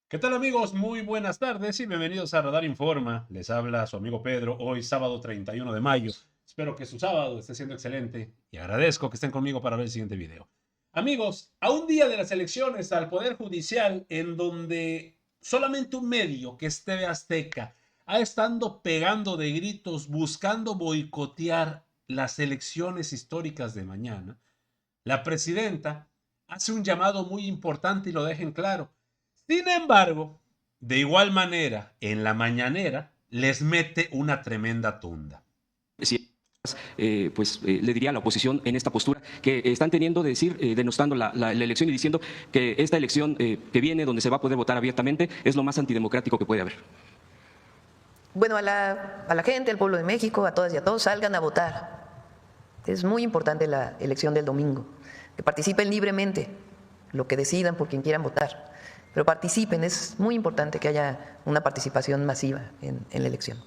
¿Qué tal amigos? Muy buenas tardes y bienvenidos a Radar Informa. Les habla su amigo Pedro, hoy sábado 31 de mayo. Espero que su sábado esté siendo excelente y agradezco que estén conmigo para ver el siguiente video. Amigos, a un día de las elecciones al Poder Judicial, en donde solamente un medio, que es TV Azteca, ha estado pegando de gritos buscando boicotear las elecciones históricas de mañana, la presidenta hace un llamado muy importante y lo deja en claro. Sin embargo, de igual manera, en la mañanera les mete una tremenda tunda. Sí, le diría a la oposición en esta postura que están teniendo de decir, denostando la elección y diciendo que esta elección que viene, donde se va a poder votar abiertamente, es lo más antidemocrático que puede haber. Bueno, a la gente, al pueblo de México, a todas y a todos, salgan a votar. Es muy importante la elección del domingo, que participen libremente, lo que decidan por quien quieran votar, pero participen, es muy importante que haya una participación masiva en la elección.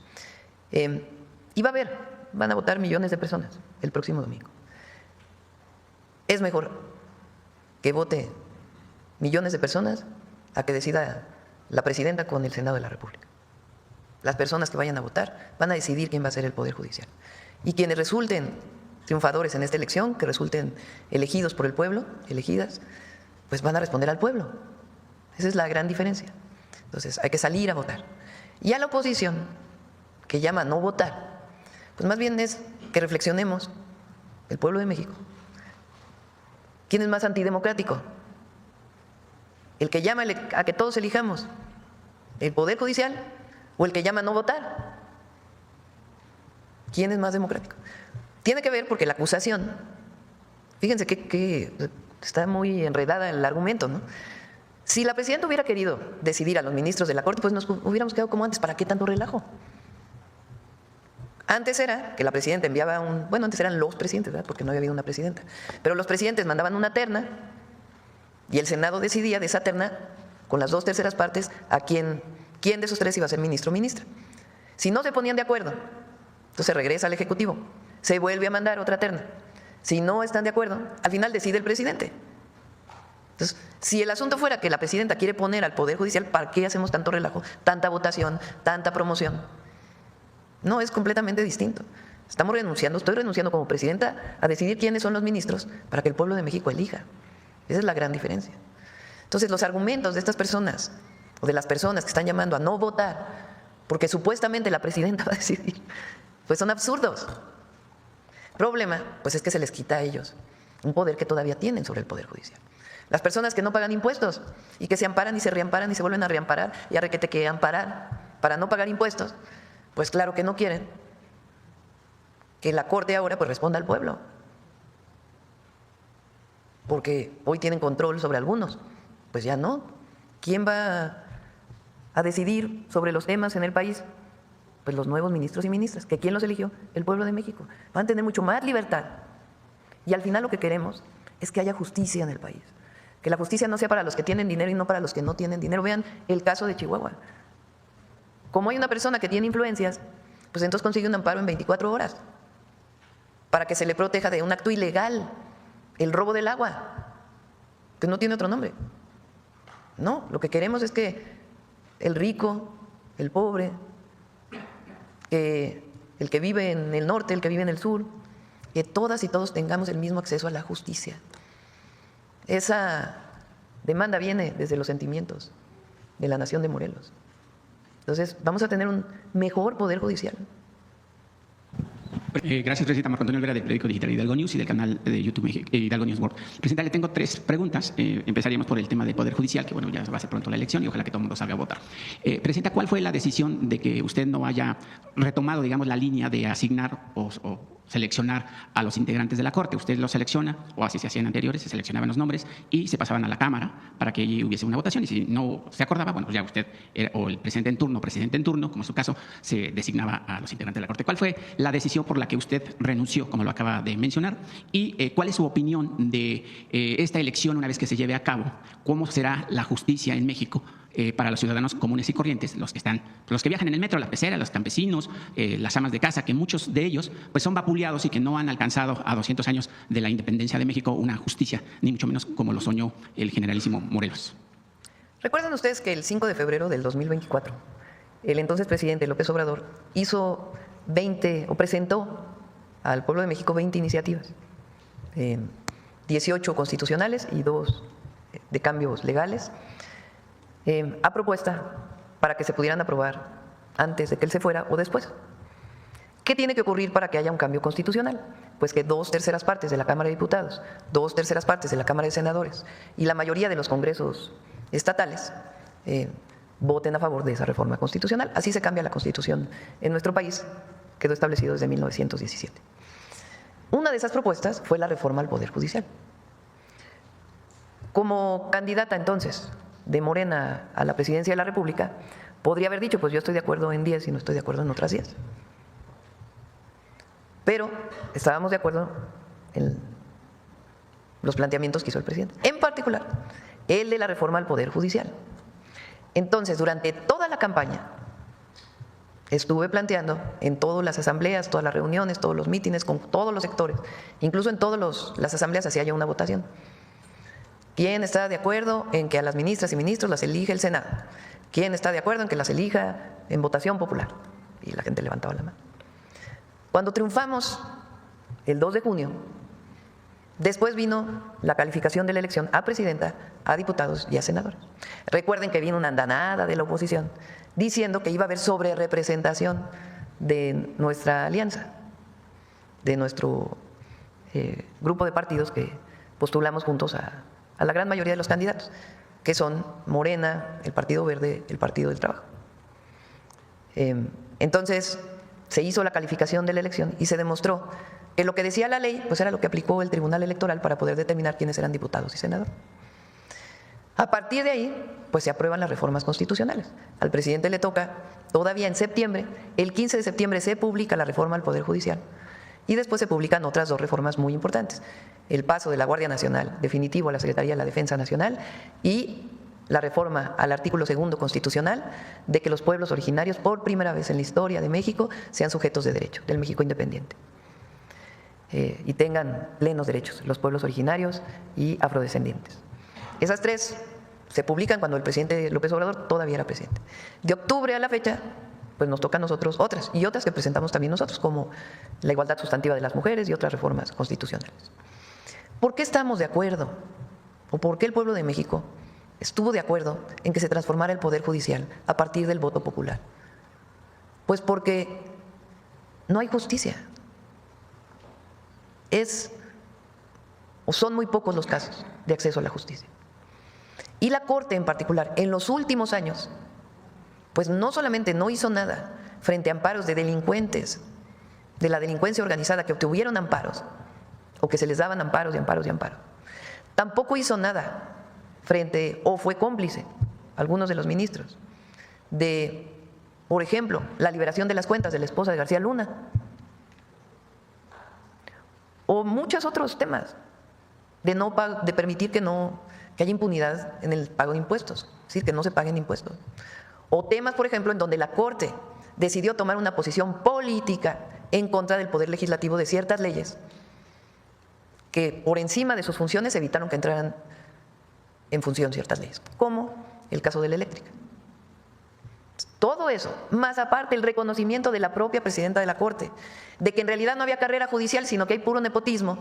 Y van a votar millones de personas el próximo domingo. Es mejor que vote millones de personas a que decida la presidenta con el Senado de la República. Las personas que vayan a votar van a decidir quién va a ser el Poder Judicial. Y quienes resulten triunfadores en esta elección, que resulten elegidos por el pueblo, elegidas, pues van a responder al pueblo. Esa es la gran diferencia. Entonces hay que salir a votar. Y a la oposición, que llama a no votar, pues más bien es que reflexionemos, el pueblo de México. ¿Quién es más antidemocrático? ¿El que llama a que todos elijamos el Poder Judicial o el que llama a no votar? ¿Quién es más democrático? Tiene que ver porque la acusación, fíjense que está muy enredada el argumento, ¿no? Si la presidenta hubiera querido decidir a los ministros de la Corte, pues nos hubiéramos quedado como antes. ¿Para qué tanto relajo? Antes era que la presidenta enviaba antes eran los presidentes, ¿verdad? Porque no había habido una presidenta. Pero los presidentes mandaban una terna y el Senado decidía de esa terna, con las 2/3 partes, a quién de esos tres iba a ser ministro o ministra. Si no se ponían de acuerdo, entonces regresa al Ejecutivo, se vuelve a mandar otra terna. Si no están de acuerdo, al final decide el presidente. Entonces, si el asunto fuera que la presidenta quiere poner al Poder Judicial, ¿para qué hacemos tanto relajo, tanta votación, tanta promoción? No, es completamente distinto. Estoy renunciando como presidenta a decidir quiénes son los ministros para que el pueblo de México elija. Esa es la gran diferencia. Entonces, los argumentos de estas personas o de las personas que están llamando a no votar porque supuestamente la presidenta va a decidir, pues son absurdos. El problema, pues es que se les quita a ellos un poder que todavía tienen sobre el Poder Judicial. Las personas que no pagan impuestos y que se amparan y se reamparan y se vuelven a reamparar y a requete que amparar para no pagar impuestos, pues claro que no quieren que la Corte ahora pues responda al pueblo, porque hoy tienen control sobre algunos, pues ya no. ¿Quién va a decidir sobre los temas en el país? Pues los nuevos ministros y ministras. ¿Que quién los eligió? El pueblo de México. Van a tener mucho más libertad. Y al final lo que queremos es que haya justicia en el país. Que la justicia no sea para los que tienen dinero y no para los que no tienen dinero. Vean el caso de Chihuahua. Como hay una persona que tiene influencias, pues entonces consigue un amparo en 24 horas para que se le proteja de un acto ilegal, el robo del agua, que no tiene otro nombre. No, lo que queremos es que el rico, el pobre, que el que vive en el norte, el que vive en el sur, que todas y todos tengamos el mismo acceso a la justicia. Esa demanda viene desde los sentimientos de la nación de Morelos. Entonces, vamos a tener un mejor Poder Judicial. Gracias, Presidenta. Marco Antonio Olvera, del periódico digital Hidalgo News y del canal de YouTube Hidalgo News World. Presidenta, le tengo 3 preguntas. Empezaríamos por el tema del Poder Judicial, que bueno, ya va a ser pronto la elección y ojalá que todo el mundo salga a votar. Presidenta, ¿cuál fue la decisión de que usted no haya retomado, digamos, la línea de asignar o seleccionar a los integrantes de la Corte? Usted los selecciona, o así se hacían anteriores, se seleccionaban los nombres y se pasaban a la Cámara para que allí hubiese una votación. Y si no se acordaba, bueno, pues ya usted, o el presidente en turno, como es su caso, se designaba a los integrantes de la Corte. ¿Cuál fue la decisión por la que usted renunció, como lo acaba de mencionar? ¿Y cuál es su opinión de esta elección una vez que se lleve a cabo? ¿Cómo será la justicia en México para los ciudadanos comunes y corrientes, los que viajan en el metro, la pecera, los campesinos, las amas de casa, que muchos de ellos pues son vapuleados y que no han alcanzado a 200 años de la independencia de México una justicia, ni mucho menos como lo soñó el generalísimo Morelos? Recuerden ustedes que el 5 de febrero del 2024, el entonces presidente López Obrador hizo 20, o presentó al pueblo de México 20 iniciativas, 18 constitucionales y 2 de cambios legales, a propuesta para que se pudieran aprobar antes de que él se fuera o después. ¿Qué tiene que ocurrir para que haya un cambio constitucional? Pues que 2/3 partes de la Cámara de Diputados, 2/3 partes de la Cámara de Senadores y la mayoría de los congresos estatales voten a favor de esa reforma constitucional. Así se cambia la Constitución en nuestro país, quedó establecido desde 1917. Una de esas propuestas fue la reforma al Poder Judicial. Como candidata entonces de Morena a la presidencia de la República, podría haber dicho, pues yo estoy de acuerdo en 10 y no estoy de acuerdo en otras 10. Pero estábamos de acuerdo en los planteamientos que hizo el presidente, en particular el de la reforma al Poder Judicial. Entonces, durante toda la campaña estuve planteando en todas las asambleas, todas las reuniones, todos los mítines, con todos los sectores, incluso en todas las asambleas hacía ya una votación. ¿Quién está de acuerdo en que a las ministras y ministros las elija el Senado? ¿Quién está de acuerdo en que las elija en votación popular? Y la gente levantaba la mano. Cuando triunfamos el 2 de junio, después vino la calificación de la elección a presidenta, a diputados y a senadores. Recuerden que vino una andanada de la oposición diciendo que iba a haber sobrerepresentación de nuestra alianza, de nuestro grupo de partidos que postulamos juntos a la gran mayoría de los candidatos, que son Morena, el Partido Verde, el Partido del Trabajo. Entonces, se hizo la calificación de la elección y se demostró que lo que decía la ley pues era lo que aplicó el Tribunal Electoral para poder determinar quiénes eran diputados y senadores. A partir de ahí, pues se aprueban las reformas constitucionales. Al presidente le toca, todavía en septiembre, el 15 de septiembre se publica la reforma al Poder Judicial y después se publican otras 2 reformas muy importantes. El paso de la Guardia Nacional definitivo a la Secretaría de la Defensa Nacional y la reforma al artículo 2 constitucional de que los pueblos originarios, por primera vez en la historia de México, sean sujetos de derecho del México independiente y tengan plenos derechos los pueblos originarios y afrodescendientes. Esas 3 se publican cuando el presidente López Obrador todavía era presidente. De octubre a la fecha, pues nos toca a nosotros otras y otras que presentamos también nosotros, como la igualdad sustantiva de las mujeres y otras reformas constitucionales. ¿Por qué estamos de acuerdo? ¿O por qué el pueblo de México estuvo de acuerdo en que se transformara el Poder Judicial a partir del voto popular? Pues porque no hay justicia. Son muy pocos los casos de acceso a la justicia. Y la Corte en particular, en los últimos años, pues no solamente no hizo nada frente a amparos de delincuentes, de la delincuencia organizada que obtuvieron amparos, o que se les daban amparos y amparos y amparos, tampoco hizo nada frente, o fue cómplice, algunos de los ministros, de, por ejemplo, la liberación de las cuentas de la esposa de García Luna, o muchos otros temas, de permitir que haya impunidad en el pago de impuestos, es decir, que no se paguen impuestos. O temas, por ejemplo, en donde la Corte decidió tomar una posición política en contra del Poder Legislativo de ciertas leyes que por encima de sus funciones evitaron que entraran en función ciertas leyes, como el caso de la eléctrica. Todo eso, más aparte el reconocimiento de la propia presidenta de la Corte, de que en realidad no había carrera judicial, sino que hay puro nepotismo,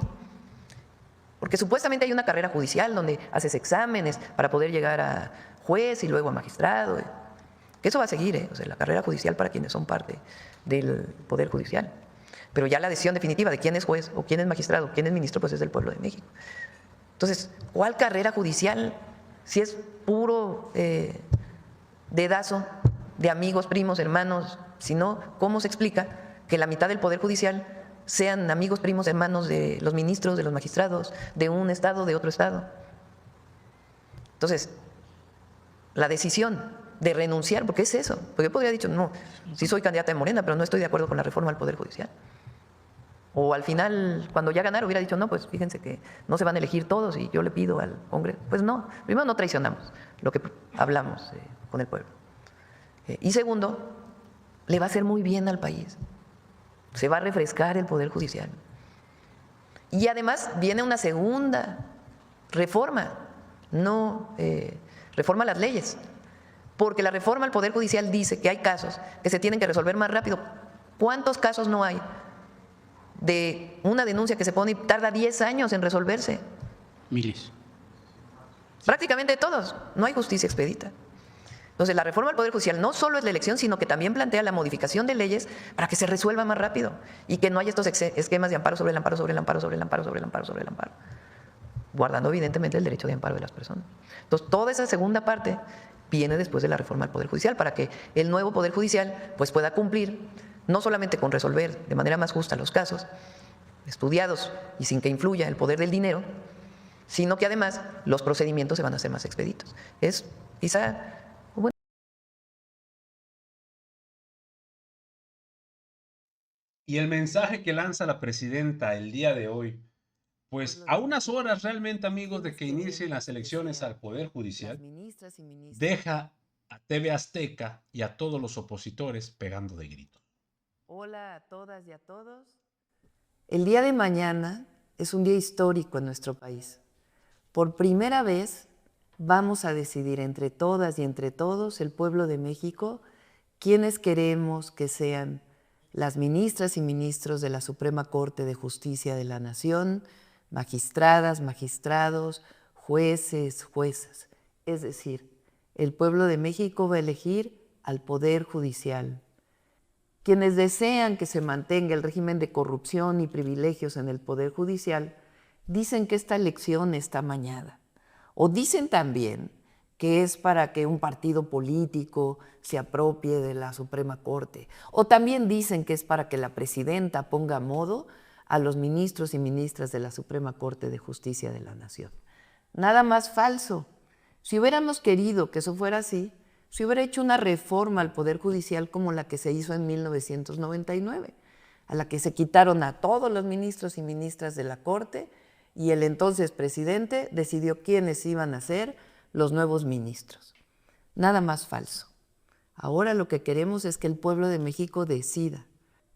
porque supuestamente hay una carrera judicial donde haces exámenes para poder llegar a juez y luego a magistrado, que eso va a seguir, o sea, la carrera judicial para quienes son parte del Poder Judicial. Pero ya la decisión definitiva de quién es juez o quién es magistrado, quién es ministro, pues es del pueblo de México. Entonces, ¿cuál carrera judicial? Si es puro dedazo de amigos, primos, hermanos, si no, ¿cómo se explica que la mitad del Poder Judicial sean amigos, primos, hermanos de los ministros, de los magistrados, de un estado, de otro estado? Entonces, la decisión de renunciar, porque es eso, porque yo podría haber dicho, no, sí soy candidata de Morena, pero no estoy de acuerdo con la reforma al Poder Judicial. O al final, cuando ya ganara, hubiera dicho, no, pues fíjense que no se van a elegir todos y yo le pido al Congreso. Pues no, primero no traicionamos lo que hablamos con el pueblo. Y segundo, le va a hacer muy bien al país. Se va a refrescar el Poder Judicial. Y además viene una segunda reforma, no reforma a las leyes, porque la reforma al Poder Judicial dice que hay casos que se tienen que resolver más rápido. ¿Cuántos casos no hay de una denuncia que se pone y tarda 10 años en resolverse? Miles. Prácticamente todos. No hay justicia expedita. Entonces, la reforma al Poder Judicial no solo es la elección, sino que también plantea la modificación de leyes para que se resuelva más rápido y que no haya estos esquemas de amparo sobre el amparo, sobre el amparo, sobre el amparo, sobre el amparo, sobre el amparo, guardando evidentemente el derecho de amparo de las personas. Entonces, toda esa segunda parte viene después de la reforma al Poder Judicial para que el nuevo Poder Judicial pues, pueda cumplir no solamente con resolver de manera más justa los casos estudiados y sin que influya el poder del dinero, sino que además los procedimientos se van a hacer más expeditos. Es quizá bueno. Y el mensaje que lanza la presidenta el día de hoy, pues a unas horas realmente, amigos, de que inicien las elecciones al Poder Judicial, deja a TV Azteca y a todos los opositores pegando de gritos. Hola a todas y a todos. El día de mañana es un día histórico en nuestro país. Por primera vez vamos a decidir entre todas y entre todos, el pueblo de México, quiénes queremos que sean las ministras y ministros de la Suprema Corte de Justicia de la Nación, magistradas, magistrados, jueces, juezas. Es decir, el pueblo de México va a elegir al Poder Judicial. Quienes desean que se mantenga el régimen de corrupción y privilegios en el Poder Judicial dicen que esta elección está amañada. O dicen también que es para que un partido político se apropie de la Suprema Corte. O también dicen que es para que la presidenta ponga a modo a los ministros y ministras de la Suprema Corte de Justicia de la Nación. Nada más falso. Si hubiéramos querido que eso fuera así, se hubiera hecho una reforma al Poder Judicial como la que se hizo en 1999, a la que se quitaron a todos los ministros y ministras de la Corte y el entonces presidente decidió quiénes iban a ser los nuevos ministros. Nada más falso. Ahora lo que queremos es que el pueblo de México decida.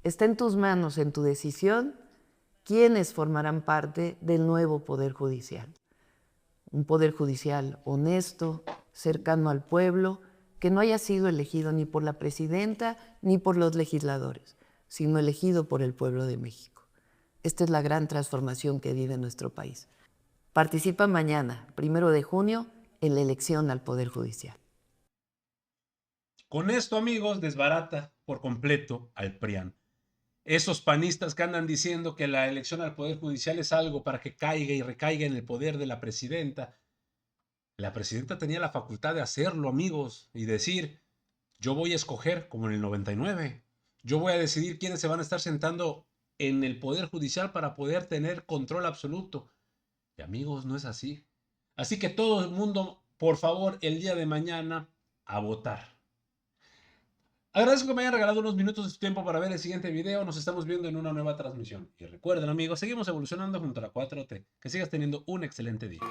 Está en tus manos, en tu decisión, quiénes formarán parte del nuevo Poder Judicial. Un Poder Judicial honesto, cercano al pueblo, que no haya sido elegido ni por la presidenta ni por los legisladores, sino elegido por el pueblo de México. Esta es la gran transformación que vive nuestro país. Participa mañana, 1 de junio, en la elección al Poder Judicial. Con esto, amigos, desbarata por completo al PRIAN. Esos panistas que andan diciendo que la elección al Poder Judicial es algo para que caiga y recaiga en el poder de la presidenta. La presidenta tenía la facultad de hacerlo, amigos, y decir, yo voy a escoger, como en el 99, yo voy a decidir quiénes se van a estar sentando en el Poder Judicial para poder tener control absoluto. Y amigos, no es así. Así que todo el mundo, por favor, el día de mañana, a votar. Agradezco que me hayan regalado unos minutos de su tiempo para ver el siguiente video. Nos estamos viendo en una nueva transmisión. Y recuerden, amigos, seguimos evolucionando junto a la 4T. Que sigas teniendo un excelente día.